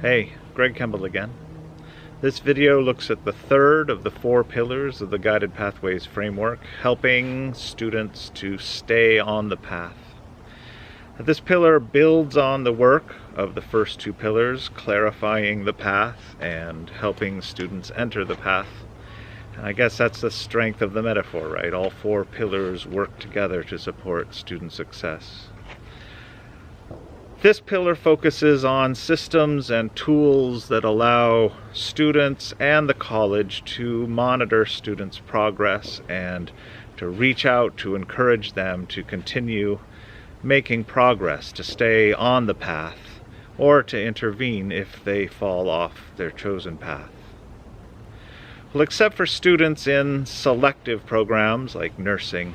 Hey, Greg Kemble again. This video looks at the third of the 4 pillars of the Guided Pathways framework, helping students to stay on the path. This pillar builds on the work of the first 2 pillars, clarifying the path and helping students enter the path. And I guess that's the strength of the metaphor, right? All 4 pillars work together to support student success. This pillar focuses on systems and tools that allow students and the college to monitor students' progress and to reach out to encourage them to continue making progress, to stay on the path, or to intervene if they fall off their chosen path. Well, except for students in selective programs like nursing,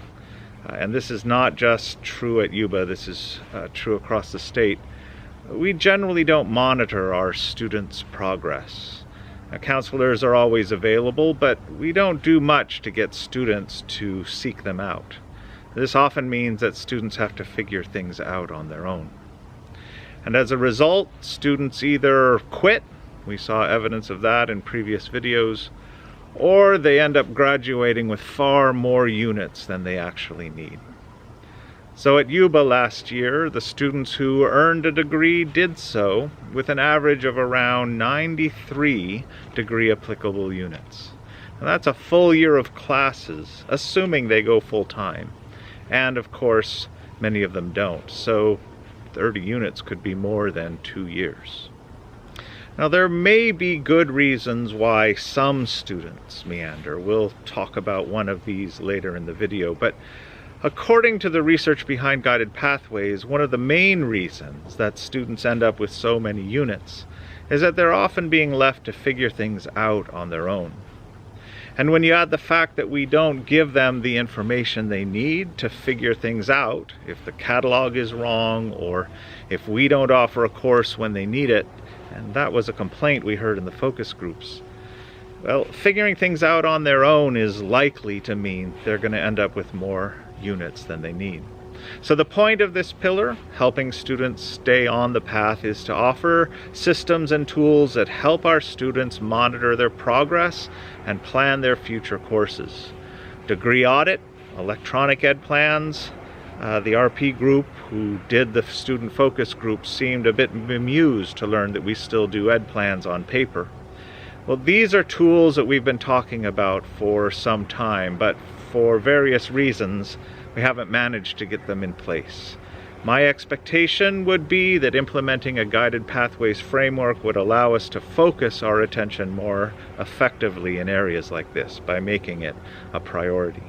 and this is not just true at Yuba, this is true across the state, we generally don't monitor our students' progress. Counselors are always available, but we don't do much to get students to seek them out. This often means that students have to figure things out on their own. And as a result, students either quit, we saw evidence of that in previous videos, or they end up graduating with far more units than they actually need. So at Yuba last year, the students who earned a degree did so with an average of around 93 degree applicable units. And that's a full year of classes, assuming they go full-time. And of course, many of them don't. So 30 units could be more than 2 years. Now, there may be good reasons why some students meander. We'll talk about one of these later in the video, but according to the research behind Guided Pathways, one of the main reasons that students end up with so many units is that they're often being left to figure things out on their own. And when you add the fact that we don't give them the information they need to figure things out, if the catalog is wrong or if we don't offer a course when they need it, and that was a complaint we heard in the focus groups, well, figuring things out on their own is likely to mean they're going to end up with more units than they need. So the point of this pillar, helping students stay on the path, is to offer systems and tools that help our students monitor their progress and plan their future courses. Degree audit, electronic ed plans. The RP group who did the student focus group seemed a bit bemused to learn that we still do ed plans on paper. Well, these are tools that we've been talking about for some time, but for various reasons, we haven't managed to get them in place. My expectation would be that implementing a Guided Pathways framework would allow us to focus our attention more effectively in areas like this by making it a priority.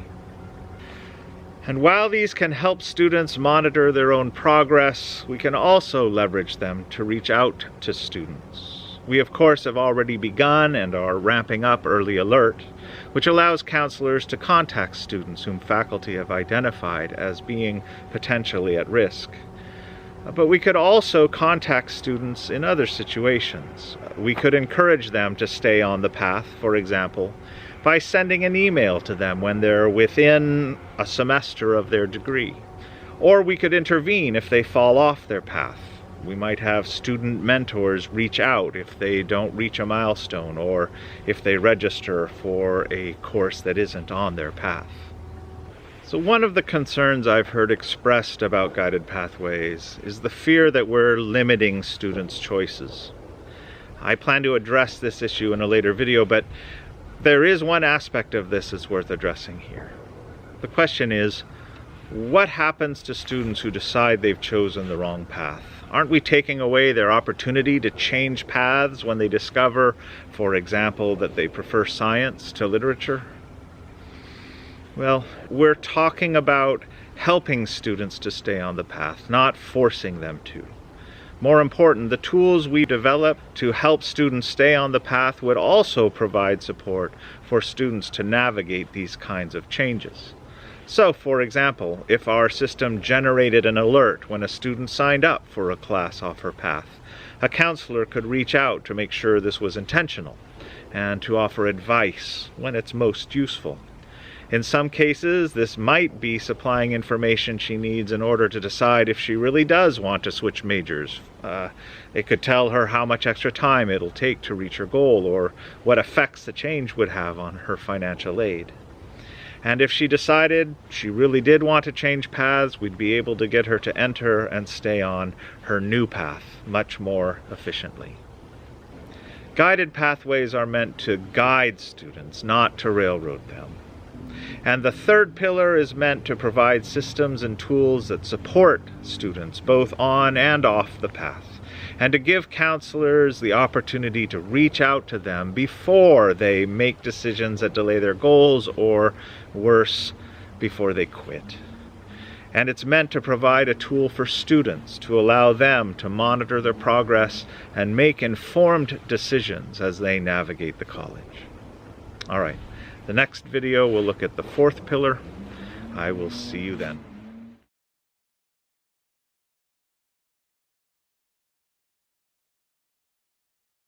And while these can help students monitor their own progress, we can also leverage them to reach out to students. We, of course, have already begun and are ramping up Early Alert, which allows counselors to contact students whom faculty have identified as being potentially at risk. But we could also contact students in other situations. We could encourage them to stay on the path, for example, by sending an email to them when they're within a semester of their degree. Or we could intervene if they fall off their path. We might have student mentors reach out if they don't reach a milestone or if they register for a course that isn't on their path. So one of the concerns I've heard expressed about Guided Pathways is the fear that we're limiting students' choices. I plan to address this issue in a later video, but there is one aspect of this that's worth addressing here. The question is, what happens to students who decide they've chosen the wrong path? Aren't we taking away their opportunity to change paths when they discover, for example, that they prefer science to literature? Well, we're talking about helping students to stay on the path, not forcing them to. More important, the tools we develop to help students stay on the path would also provide support for students to navigate these kinds of changes. So, for example, if our system generated an alert when a student signed up for a class off her path, a counselor could reach out to make sure this was intentional and to offer advice when it's most useful. In some cases, this might be supplying information she needs in order to decide if she really does want to switch majors. It could tell her how much extra time it'll take to reach her goal, or what effects the change would have on her financial aid. And if she decided she really did want to change paths, we'd be able to get her to enter and stay on her new path much more efficiently. Guided pathways are meant to guide students, not to railroad them. And the third pillar is meant to provide systems and tools that support students both on and off the path, and to give counselors the opportunity to reach out to them before they make decisions that delay their goals, or worse, before they quit. And it's meant to provide a tool for students to allow them to monitor their progress and make informed decisions as they navigate the college. All right. The next video will look at the fourth pillar. I will see you then.